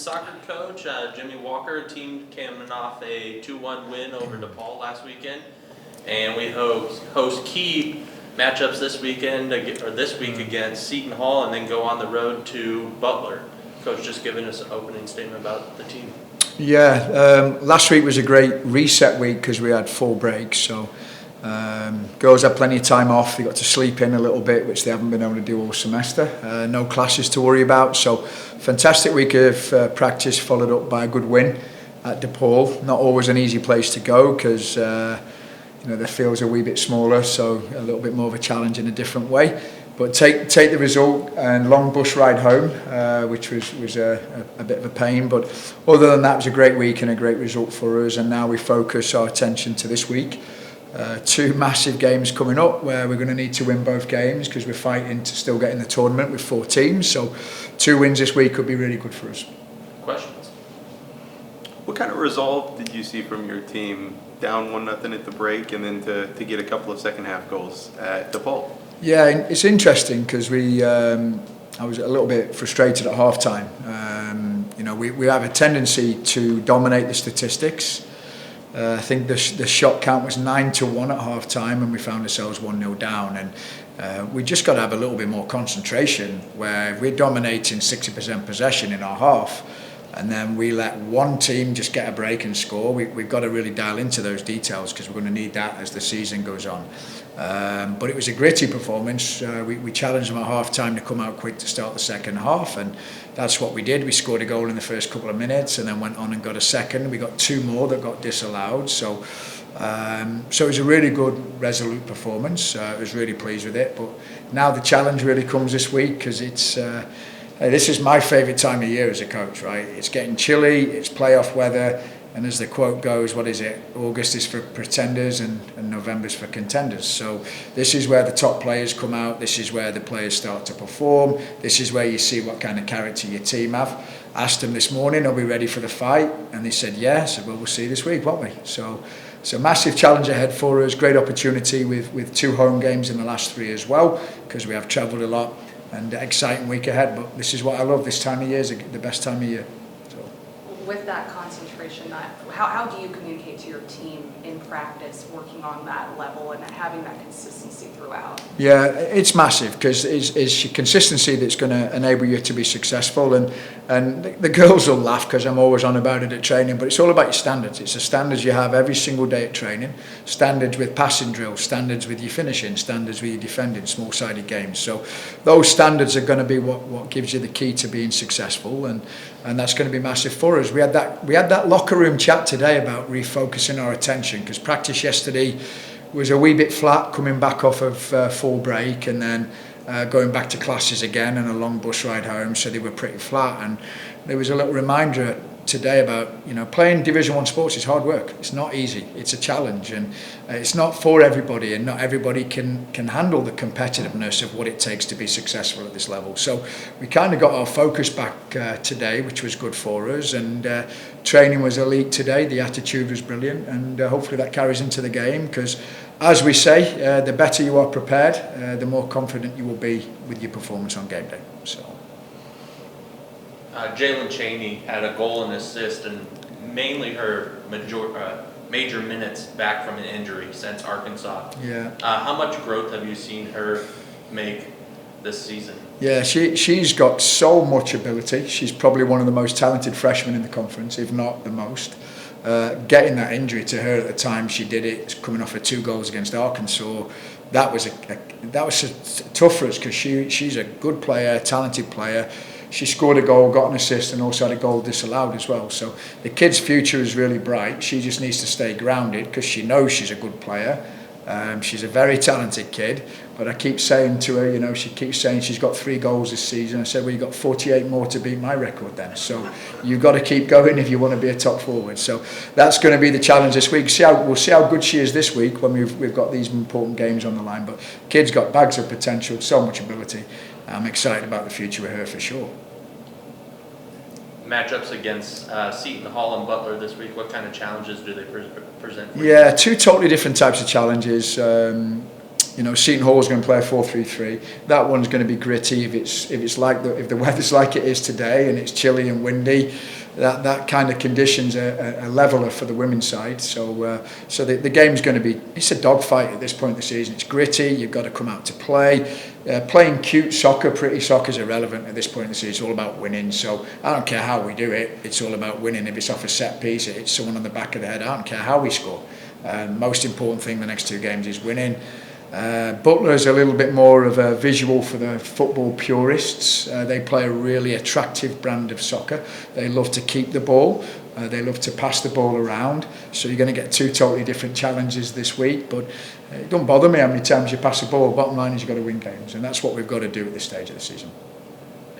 soccer coach, Jimmy Walker. Team coming off a 2-1 win over DePaul last weekend, and we host key matchups this weekend or this week against Seton Hall, and then go on the road to Butler. Coach, just giving us an opening statement about the team. Yeah, last week was a great reset week because we had 4 breaks, so girls had plenty of time off. They got to sleep in a little bit, which they haven't been able to do all semester. No classes to worry about, so fantastic week of practice followed up by a good win at DePaul. Not always an easy place to go because the fields are a wee bit smaller, so a little bit more of a challenge in a different way. But take the result, and long bus ride home, which was a bit of a pain. But other than that, it was a great week and a great result for us. And now we focus our attention to this week. 2 massive games coming up where we're going to need to win both games because we're fighting to still get in the tournament with 4 teams. So 2 wins this week could be really good for us. Questions? What kind of resolve did you see from your team down 1-0 at the break and then to get a couple of second half goals at DePaul? Yeah, it's interesting because I was a little bit frustrated at half time. We have a tendency to dominate the statistics. I think the shot count was 9-1 at half time, and we found ourselves 1-0 down. And we just got to have a little bit more concentration where we're dominating 60% possession in our half, and then we let one team just get a break and score. We've got to really dial into those details because we're going to need that as the season goes on. But it was a gritty performance. We challenged them at half time to come out quick to start the second half, and that's what we did. We scored a goal in the first couple of minutes and then went on and got a second. We got 2 more that got disallowed. So it was a really good, resolute performance. I was really pleased with it. But now the challenge really comes this week because this is my favourite time of year as a coach, right? It's getting chilly, it's playoff weather, and as the quote goes, what is it? August is for pretenders and November's for contenders. So this is where the top players come out, this is where the players start to perform, this is where you see what kind of character your team have. Asked them this morning, are we ready for the fight? And they said yes. Well, we'll see this week, won't we? So massive challenge ahead for us, great opportunity with 2 home games in the last 3 as well, because we have travelled a lot, and exciting week ahead. But this is what I love. This time of year is the best time of year. So. With that concentration, how do you communicate to your team in practice, working on that level and having that consistency throughout? Yeah, it's massive because it's consistency that's going to enable you to be successful. And the girls will laugh because I'm always on about it at training, but it's all about your standards. It's the standards you have every single day at training, standards with passing drills, standards with your finishing, standards with your defending, small-sided games. So those standards are going to be what gives you the key to being successful, and that's going to be massive for us. We had that locker room chat today about refocusing our attention because practice yesterday was a wee bit flat coming back off of full break and then going back to classes again and a long bus ride home, so they were pretty flat. And there was a little reminder today about playing Division 1 sports is hard work. It's not easy. It's a challenge, and it's not for everybody, and not everybody can handle the competitiveness of what it takes to be successful at this level. So we kind of got our focus back today, which was good for us, and training was elite today. The attitude was brilliant, and hopefully that carries into the game because, as we say, the better you are prepared, the more confident you will be with your performance on game day. So. Jalen Chaney had a goal and assist, and mainly her major minutes back from an injury since Arkansas. Yeah. How much growth have you seen her make this season? Yeah, she's got so much ability. She's probably one of the most talented freshmen in the conference, if not the most. Getting that injury to her at the time she did it, coming off her 2 goals against Arkansas, that was tough for us because she's a good player, talented player. She scored a goal, got an assist, and also had a goal disallowed as well. So the kid's future is really bright. She just needs to stay grounded because she knows she's a good player. She's a very talented kid, but I keep saying to her, she keeps saying she's got 3 goals this season. I said, well, you've got 48 more to beat my record then. So you've got to keep going if you want to be a top forward. So that's going to be the challenge this week. We'll see how good she is this week when we've got these important games on the line. But kid's got bags of potential, so much ability. I'm excited about the future with her for sure. Matchups against Seton Hall and Butler this week, what kind of challenges do they present for you? Yeah, 2 totally different types of challenges. Seton Hall is going to play a 4-3-3. That one's going to be gritty if the weather's like it is today and it's chilly and windy. that kind of conditions a leveller for the women's side. So the game's going to be, it's a dogfight at this point of the season. It's gritty. You've got to come out to play. Playing cute soccer, pretty soccer is irrelevant at this point in the season. It's all about winning. So I don't care how we do it. It's all about winning. If it's off a set piece, it's someone on the back of the head. I don't care how we score. Most important thing the next 2 games is winning. Butler is a little bit more of a visual for the football purists. They play a really attractive brand of soccer. They love to keep the ball. They love to pass the ball around. So you're going to get 2 totally different challenges this week. But it don't bother me how many times you pass the ball. Bottom line is you've got to win games. And that's what we've got to do at this stage of the season.